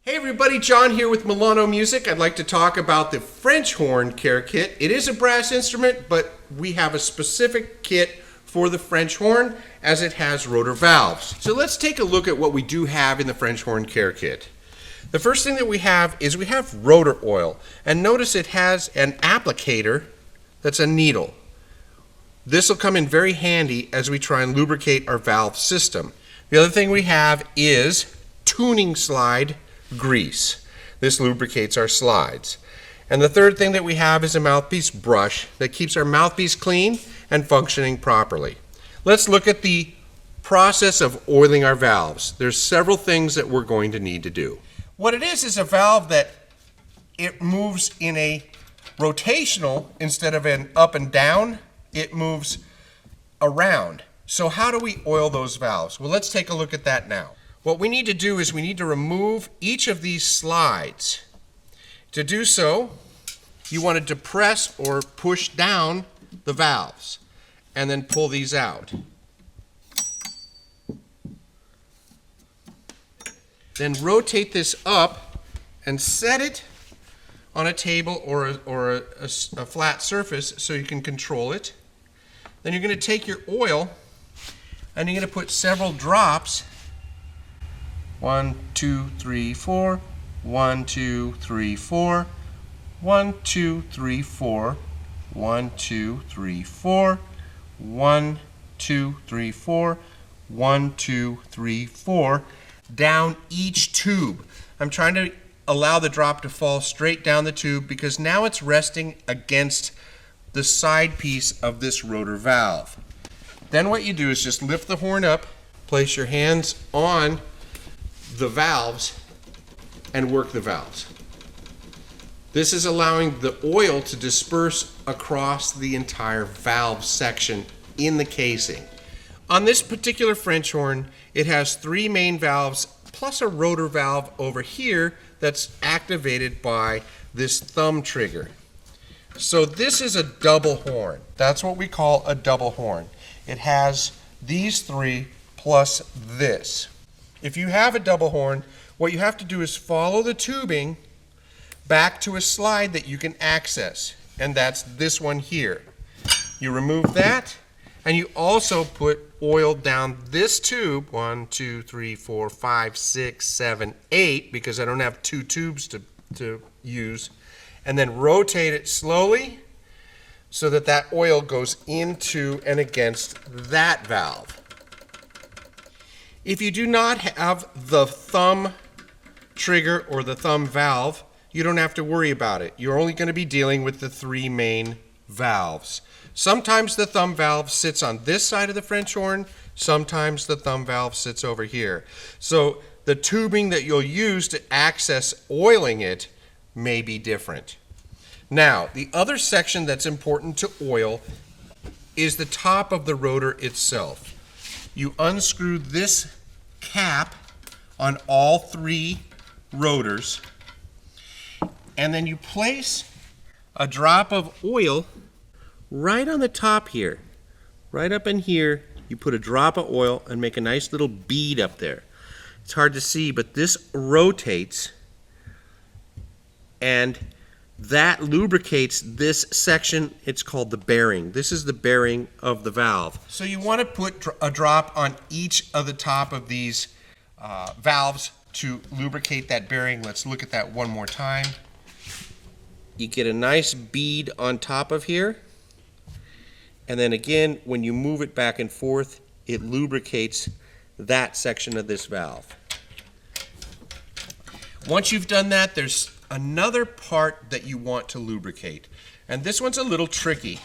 Hey everybody, John here with Milano Music. I'd like to talk about the French horn care kit. It is a brass instrument, but we have a specific kit for the French horn as it has rotor valves. So let's take a look at what we do have in the French horn care kit. The first thing that we have is we have rotor oil, and notice it has an applicator that's a needle. This will come in very handy as we try and lubricate our valve system. The other thing we have is tuning slide grease. This lubricates our slides. And the third thing that we have is a mouthpiece brush that keeps our mouthpiece clean and functioning properly. Let's look at the process of oiling our valves. There's several things that we're going to need to do. What it is a valve that it moves in a rotational instead of an up and down. It moves around. So how do we oil those valves? Well, let's take a look at that now. What we need to do is we need to remove each of these slides. To do so, you want to depress or push down the valves and then pull these out. Then rotate this up and set it on a table or a flat surface so you can control it. Then you're going to take your oil and you're going to put several drops. 1, 2, 3, 4, 1, 2, 3, 4, 1, 2, 3, 4, 1, 2, 3, 4, 1, 2, 3, 4, 1, 2, 3, 4, down each tube. I'm trying to allow the drop to fall straight down the tube because now it's resting against the side piece of this rotor valve. Then what you do is just lift the horn up, place your hands on the valves and work the valves. This is allowing the oil to disperse across the entire valve section in the casing. On this particular French horn, it has 3 main valves plus a rotor valve over here that's activated by this thumb trigger. So this is a double horn. That's what we call a double horn. It has these 3 plus this. If you have a double horn, what you have to do is follow the tubing back to a slide that you can access, and that's this one here. You remove that, and you also put oil down this tube, 1, 2, 3, 4, 5, 6, 7, 8, because I don't have 2 tubes to use, and then rotate it slowly so that that oil goes into and against that valve. If you do not have the thumb trigger or the thumb valve, you don't have to worry about it. You're only going to be dealing with the 3 main valves. Sometimes the thumb valve sits on this side of the French horn, sometimes the thumb valve sits over here. So the tubing that you'll use to access oiling it may be different. Now, the other section that's important to oil is the top of the rotor itself. You unscrew this cap on all 3 rotors, and then you place a drop of oil right on the top here. Right up in here, you put a drop of oil and make a nice little bead up there. It's hard to see, but this rotates, and that lubricates this section. It's called the bearing. This is the bearing of the valve. So you want to put a drop on each of the top of these valves to lubricate that bearing. Let's look at that one more time. You get a nice bead on top of here, and then again when you move it back and forth, it lubricates that section of this valve. Once you've done that, there's another part that you want to lubricate, and this one's a little tricky.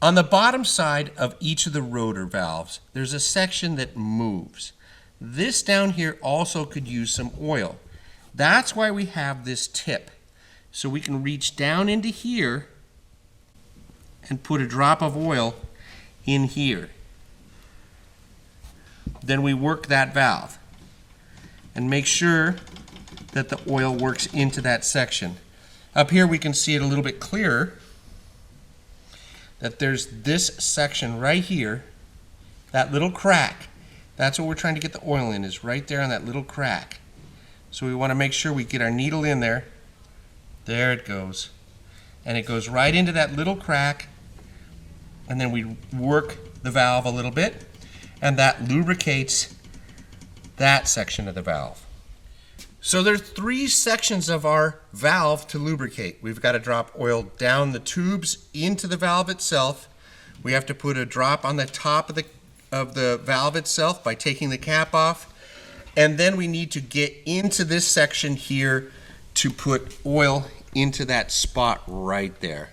On the bottom side of each of the rotor valves, there's a section that moves. This down here also could use some oil. That's why we have this tip. So we can reach down into here and put a drop of oil in here. Then we work that valve and make sure that the oil works into that section. Up here we can see it a little bit clearer, that there's this section right here, that little crack. That's what we're trying to get the oil in, is right there on that little crack. So we want to make sure we get our needle in there. There it goes. And it goes right into that little crack, and then we work the valve a little bit, and that lubricates that section of the valve. So there's 3 sections of our valve to lubricate. We've got to drop oil down the tubes into the valve itself. We have to put a drop on the top of the valve itself by taking the cap off. And then we need to get into this section here to put oil into that spot right there.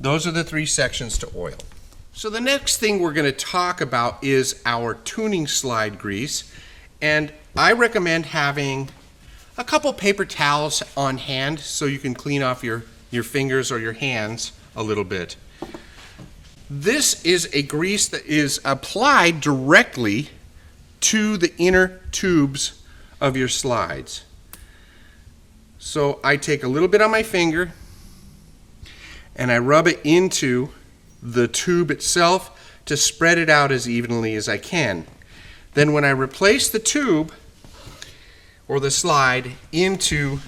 Those are the 3 sections to oil. So the next thing we're going to talk about is our tuning slide grease. And I recommend having a couple paper towels on hand so you can clean off your fingers or your hands a little bit. This is a grease that is applied directly to the inner tubes of your slides. So I take a little bit on my finger and I rub it into the tube itself to spread it out as evenly as I can. Then when I replace the tube or the slide into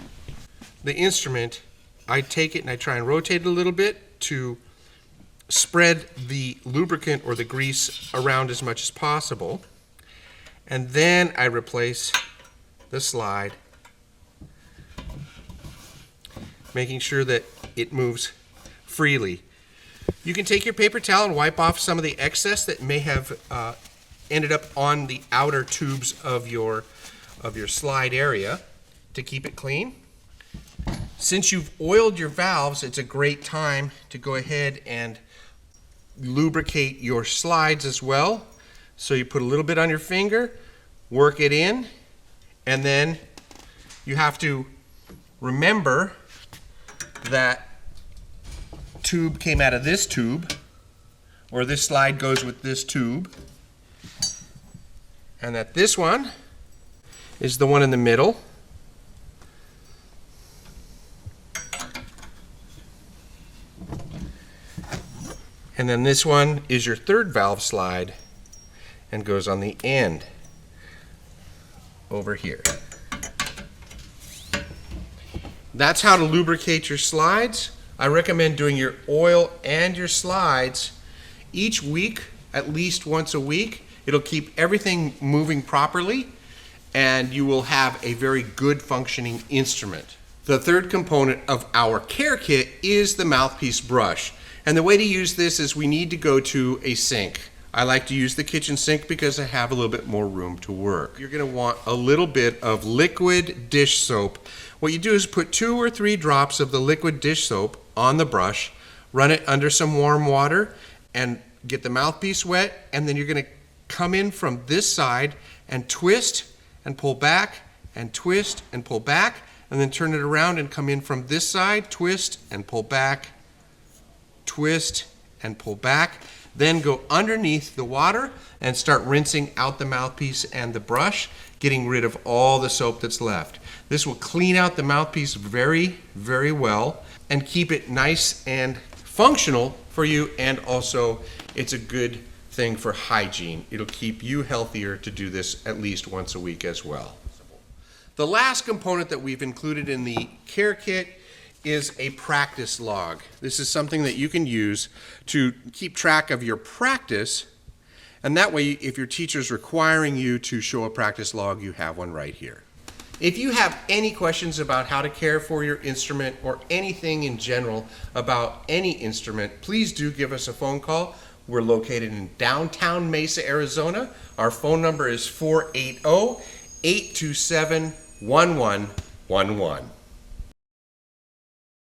the instrument, I take it and I try and rotate it a little bit to spread the lubricant or the grease around as much as possible. And then I replace the slide, making sure that it moves freely. You can take your paper towel and wipe off some of the excess that may have ended up on the outer tubes of your slide area to keep it clean. Since you've oiled your valves, it's a great time to go ahead and lubricate your slides as well. So you put a little bit on your finger, work it in, and then you have to remember that tube came out of this tube, or this slide goes with this tube, and that this one is the one in the middle. And then this one is your third valve slide and goes on the end over here. That's how to lubricate your slides. I recommend doing your oil and your slides each week, at least once a week. It'll keep everything moving properly, and you will have a very good functioning instrument. The third component of our care kit is the mouthpiece brush. And the way to use this is we need to go to a sink. I like to use the kitchen sink because I have a little bit more room to work. You're going to want a little bit of liquid dish soap. What you do is put 2 or 3 drops of the liquid dish soap on the brush, run it under some warm water, and get the mouthpiece wet, and then you're going to come in from this side and twist and pull back and twist and pull back, and then turn it around and come in from this side, twist and pull back, twist and pull back. Then go underneath the water and start rinsing out the mouthpiece and the brush, getting rid of all the soap that's left. This will clean out the mouthpiece very, very well and keep it nice and functional for you, and also it's a good thing for hygiene. It'll keep you healthier to do this at least once a week as well. The last component that we've included in the care kit is a practice log. This is something that you can use to keep track of your practice, and that way if your teacher's requiring you to show a practice log, you have one right here. If you have any questions about how to care for your instrument or anything in general about any instrument, please do give us a phone call. We're located in downtown Mesa, Arizona. Our phone number is 480-827-1111.